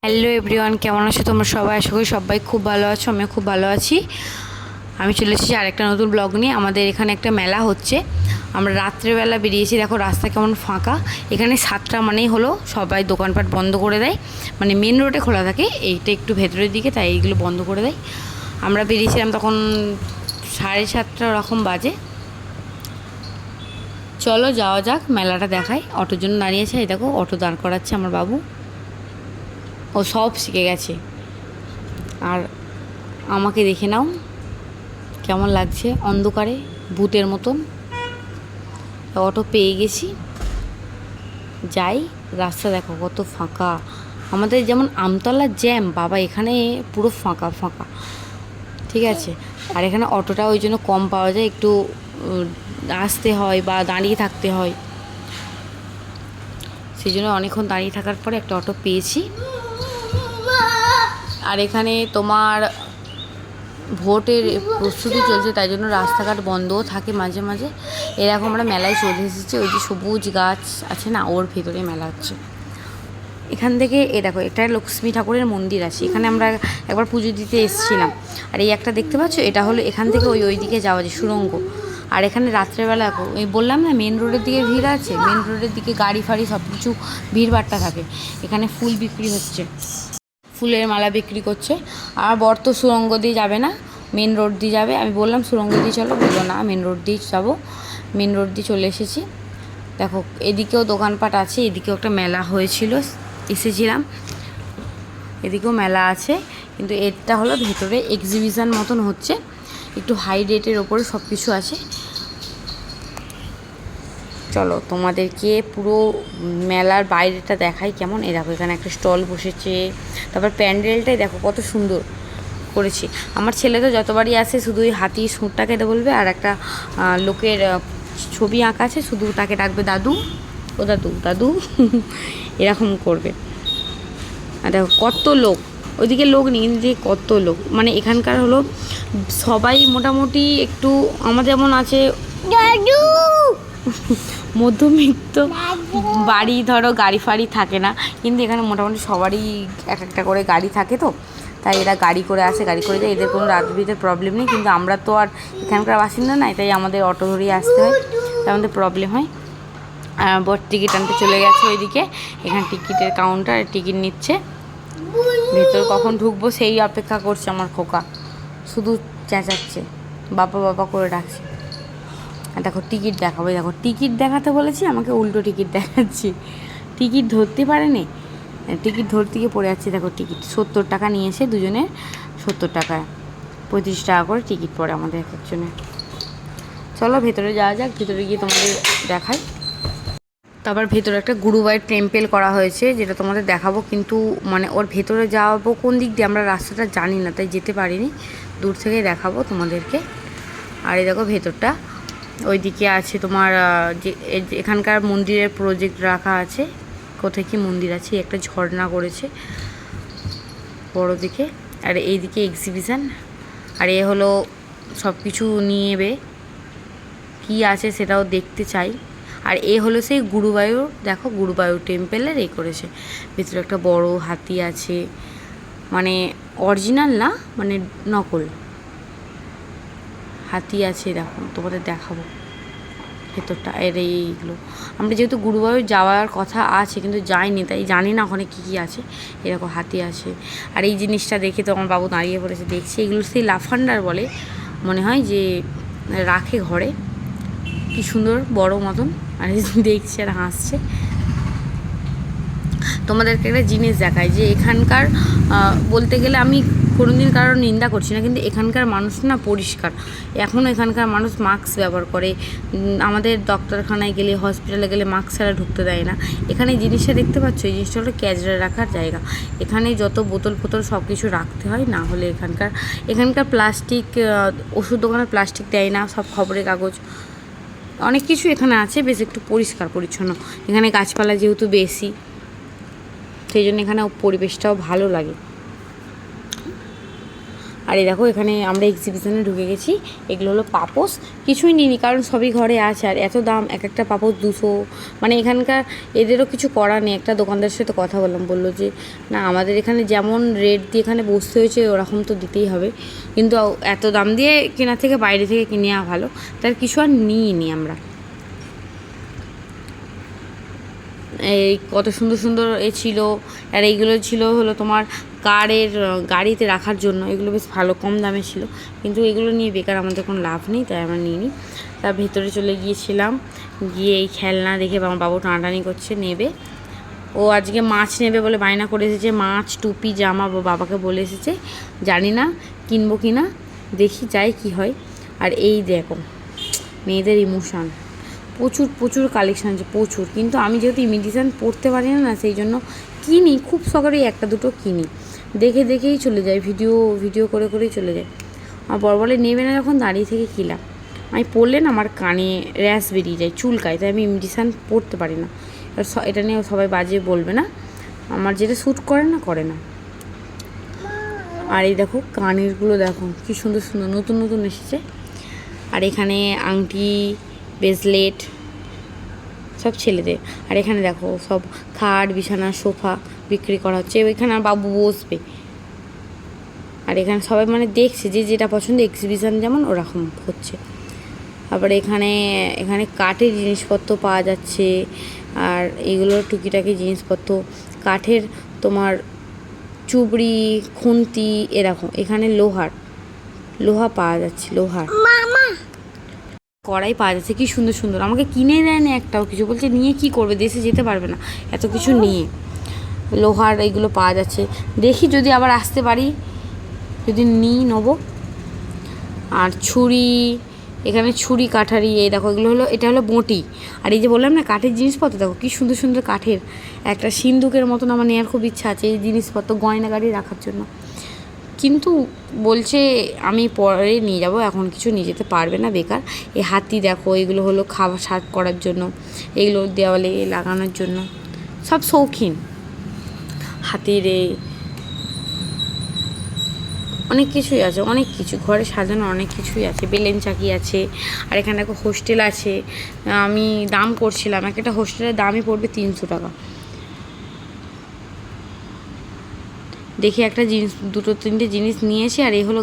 Hello everyone, কেমন আছো তোমরা সবাই? আশা করি সবাই খুব ভালো আছো, আমিও খুব ভালো আছি। আমি চলে এসেছি আরেকটা নতুন ব্লগ নিয়ে। আমাদের এখানে একটা মেলা হচ্ছে, আমরা রাত্রেবেলা বেরিয়েছি। দেখো রাস্তা কেমন ফাঁকা। এখানে 7টা মানেই হলো সবাই দোকানপাট বন্ধ করে দেয়, মানে মেন রোডে খোলা থাকে, এইটা একটু ভেতরের দিকে, তাই এইগুলো বন্ধ করে দেয়। আমরা বেরিয়েছিলাম তখন 7:30 ওরকম বাজে। চলো যাওয়া যাক, মেলাটা দেখাই। অটোর জন্য দাঁড়িয়েছে, এই দেখো অটো দাঁড় করাচ্ছে আমার বাবু, ও সব শিখে গেছে। আর আমাকে দেখে নাও কেমন লাগছে, অন্ধকারে ভূতের মতন। অটো পেয়ে গেছি, যাই। রাস্তা দেখো কত ফাঁকা, আমাদের যেমন আমতলার জ্যাম, বাবা এখানে পুরো ফাঁকা ফাঁকা। ঠিক আছে, আর এখানে অটোটা ওই জন্য কম পাওয়া যায়, একটু আসতে হয় বা দাঁড়িয়ে থাকতে হয়, সেই জন্য অনেকক্ষণ দাঁড়িয়ে থাকার পরে একটা অটো পেয়েছি। আর এখানে তোমার ভোটের প্রস্তুতি চলছে, তাই জন্য রাস্তাঘাট বন্ধও থাকে মাঝে মাঝে। এরকম আমরা মেলায় চলে এসেছি, ওই যে সবুজ গাছ আছে না, ওর ভেতরে মেলা হচ্ছে। এখান থেকে দেখো, এটা লক্ষ্মী ঠাকুরের মন্দির আছে, এখানে আমরা একবার পুজো দিতে এসেছিলাম। আর এই একটা দেখতে পাচ্ছ, এটা হলো এখান থেকে ওই দিকে যাওয়া যায় সুড়ঙ্গ। আর এখানে রাত্রেবেলা এই বললাম না মেন রোডের দিকে ভিড় আছে, মেন রোডের দিকে গাড়ি ফাড়ি সব কিছু ভিড়ভাট্টা থাকে। এখানে ফুল বিক্রি হচ্ছে, ফুলের মালা বিক্রি করছে। আর বর তো সুড়ঙ্গ দিয়ে যাবে না, মেন রোড দিয়ে যাবে। আমি বললাম সুড়ঙ্গ দিয়ে চলো, বললো না মেন রোড দিয়ে যাবো। মেন রোড দিয়ে চলে এসেছি। দেখো এদিকেও দোকানপাট আছে, এদিকেও একটা মেলা হয়েছিল, এসেছিলাম। এদিকেও মেলা আছে, কিন্তু এটা হলো ভেতরে এক্সিবিশন মতন হচ্ছে, একটু হাই রেটের ওপরে সব কিছু আছে। চলো তোমাদেরকে পুরো মেলার বাইরেটা দেখাই কেমন। দেখো এখানে একটা স্টল বসেছে, তারপর প্যান্ডেলটাই দেখো কত সুন্দর করেছে। আমার ছেলে তো যতবারই আসে শুধু ওই হাতি সুঁটটা খেতে বলবে, আর একটা লোকের ছবি আঁকা আছে, শুধু তাকে ডাকবে দাদু, ও দাদু দাদু এরকম করবে। আর দেখো কত লোক, ওইদিকে লোক নেই, কিন্তু কত লোক, মানে এখানকার হলো সবাই মোটামুটি একটু আমাদের যেমন আছে মধ্যবিত্ত বাড়ি, ধরো গাড়ি ফাড়ি থাকে না, কিন্তু এখানে মোটামুটি সবারই এক একটা করে গাড়ি থাকে, তো তাই এরা গাড়ি করে আসে, গাড়ি করে যায়, এদের কোনো রাত বিরাতের প্রবলেম নেই। কিন্তু আমরা তো আর এখানকার বাসিন্দা নাই, তাই আমাদের অটো ধরিয়ে আসতে হয়, তাই আমাদের প্রবলেম হয়। আর বর টিকিট আনতে চলে গেছে ওইদিকে, এখানে টিকিটের কাউন্টার, টিকিট নিচ্ছে। ভেতর কখন ঢুকবো সেই অপেক্ষা করছে আমার খোকা, শুধু চেঁচাচ্ছে, বাবা বাবা করে ডাকছে। আর দেখো টিকিট দেখাবো, দেখো টিকিট দেখাতে বলেছি, আমাকে উল্টো টিকিট দেখাচ্ছি, টিকিট ধরতে পারেনি, টিকিট ধরতে গিয়ে পড়ে যাচ্ছে। দেখো টিকিট 70 টাকা নিয়েছে, দুজনের 70 টাকা, 35 টাকা করে টিকিট পড়ে আমাদের এক একজনের। চলো ভেতরে যাওয়া যাক, ভেতরে গিয়ে তোমাদের দেখাই। তারপর ভেতরে একটা গুরুবাইয়ের টেম্পেল করা হয়েছে, যেটা তোমাদের দেখাবো, কিন্তু মানে ওর ভেতরে যাবো কোন দিক দিয়ে আমরা রাস্তাটা জানি না, তাই যেতে পারিনি, দূর থেকে দেখাবো তোমাদেরকে। আর এই দেখো ভেতরটা, ওইদিকে আছে তোমার যে এখানকার মন্দিরের প্রজেক্ট রাখা আছে, কোথায় কি মন্দির আছে, একটা ঝর্ণা করেছে বড় দিকে। আর এইদিকে এক্সিবিশান, আর এ হলো সব কিছু নিয়ে কী আছে সেটাও দেখতে চাই। আর এ হলো সেই গুরুবায়ুর, দেখো গুরুবায়ুর টেম্পেলের এই করেছে, ভিতরে একটা বড় হাতি আছে, মানে অরিজিনাল না, মানে নকল হাতি আছে। দেখো তোমাদের দেখাবো ভেতরটা। এর এইগুলো আমরা যেহেতু গুরুবায়ুর যাওয়ার কথা আছে কিন্তু যাইনি, তাই জানি না ওখানে কী কী আছে। এরকম হাতি আছে। আর এই জিনিসটা দেখে তো আমার বাবু দাঁড়িয়ে পড়েছে, দেখছি এগুলো সেই লাফান্ডার বলে মনে হয়, যে রাখে ঘরে, কি সুন্দর বড় মতন। আর দেখছে আর হাসছে। তোমাদেরকে একটা জিনিস দেখায়, যে এখানকার বলতে গেলে আমি কোনোদিন কারোর নিন্দা করছি না, কিন্তু এখানকার মানুষ না পরিষ্কার, এখনও এখানকার মানুষ মাস্ক ব্যবহার করে। আমাদের ডক্টরখানায় গেলে, হসপিটালে গেলে মাস্ক ছাড়া ঢুকতে দেয় না। এখানে এই জিনিসটা দেখতে পাচ্ছ, এই জিনিসটা হলো ক্যাজরা রাখার জায়গা, এখানে যত বোতল ফোতল সব কিছু রাখতে হয়, না হলে এখানকার প্লাস্টিক, ওষুধ দোকানে প্লাস্টিক দেয় না, সব খবরের কাগজ অনেক কিছু এখানে আছে, বেশ একটু পরিষ্কার পরিচ্ছন্ন। এখানে গাছপালা যেহেতু বেশি, সেই জন্য এখানে পরিবেশটাও ভালো লাগে। আর এই দেখো এখানে আমরা এক্সিবিশনে ঢুকে গেছি। এগুলো হলো পাপোশ, কিছুই নিইনি কারণ সবই ঘরে আছে। আর এত দাম, এক একটা পাপোশ 200, মানে এখানকার এদেরও কিছু করা নেই। একটা দোকানদারের সাথে কথা বললাম, বললো যে না আমাদের এখানে যেমন রেট দিয়ে এখানে বসতে হয়েছে ওরকম তো দিতেই হবে, কিন্তু এত দাম দিয়ে কেনা থেকে বাইরে থেকে কিনে নেওয়া ভালো। তার কিছু আর নিইনি আমরা। এই কত সুন্দর সুন্দর এ ছিল। আর এইগুলো ছিল হলো তোমার কারের গাড়িতে রাখার জন্য। এগুলো বেশ ভালো, কম দামে ছিল, কিন্তু এগুলো নিয়ে বেকার আমাদের কোনো লাভ নেই, তাই আমরা নিইনি। তার ভেতরে চলে গিয়েছিলাম, গিয়ে এই খেলনা দেখে আমার বাবু টানাটানি করছে নেবে। ও আজকে মাছ নেবে বলে বায়না করে এসেছে, মাছ, টুপি, জামা বাবাকে বলে এসেছে। জানি না কিনবো কি না, দেখি যাই কি হয়। আর এই দেখো মেয়েদের ইমোশন, প্রচুর প্রচুর কালেকশান আছে, প্রচুর। কিন্তু আমি যেহেতু ইমিটেশন পড়তে পারি না, সেই জন্য কিনি খুব শখেরই, একটা দুটো কিনি, দেখে দেখেই চলে যায়, ভিডিও করে করেই চলে যায়। আমার বড় বলে নেবে না যখন, দাঁড়িয়ে থেকে কিলাম। আমি পড়লে না আমার কানে র্যাশ বেরিয়ে যায়, চুলকায়, তাই আমি ইমিটেশন পড়তে পারি না। এটা নিয়ে সবাই বাজে বলবে না, আমার যেটা শ্যুট করে না। আর এই দেখো কানেরগুলো দেখো কি সুন্দর সুন্দর, নতুন নতুন এসেছে। আর এখানে আংটি, ব্রেসলেট সব ছেলেদের। আর এখানে দেখো সব খাট, বিছানা, সোফা বিক্রি করা হচ্ছে। এখানে আর বাবু বসবে। আর এখানে সবাই মানে দেখছে যে যেটা পছন্দ, এক্সিবিশন যেমন ওরকম হচ্ছে। তারপরে এখানে কাঠের জিনিসপত্র পাওয়া যাচ্ছে। আর এগুলো টুকিটাকি জিনিসপত্র, কাঠের তোমার চুবড়ি, খুন্তি, এরকম। এখানে লোহা পাওয়া যাচ্ছে, লোহার কড়াই পাওয়া যাচ্ছে, কি সুন্দর সুন্দর। আমাকে কিনে দেয় না একটাও কিছু, বলছে নিয়ে কি করবে, দেশে যেতে পারবে না এত কিছু নিয়ে। লোহার এইগুলো পাওয়া যাচ্ছে, দেখি যদি আবার আসতে পারি, যদি নেবো। আর ছুরি, এখানে ছুরি, কাঠারি, এই দেখো এগুলো হলো, এটা হলো বঁটি। আর এই যে বললাম না কাঠের জিনিসপত্র, দেখো কি সুন্দর সুন্দর কাঠের। একটা সিন্দুকের মতন আমার নেওয়ার খুব ইচ্ছা আছে এই জিনিসপত্র, গয়না গাড়ি রাখার জন্য। কিন্তু বলছে আমি পরে নিয়ে যাব, এখন কিছু নিয়ে যেতে পারবে না, বেকার। এই হাতি দেখো, এগুলো হলো খাবার সার্ভ করার জন্য, এগুলো দেওয়ালে লাগানোর জন্য, সব শৌখিন। হাতির অনেক কিছুই আছে, অনেক কিছু ঘরে সাজানো, অনেক কিছুই আছে। বেলেন চাকি আছে। আর এখানে দেখো হোস্টেল আছে। আমি দাম করছিলাম, একটা হোস্টেলের দামই পড়বে 300 টাকা। দেখি একটা জিনিস, দুটো তিনটে জিনিস নিয়ে এসে। আর এই হলো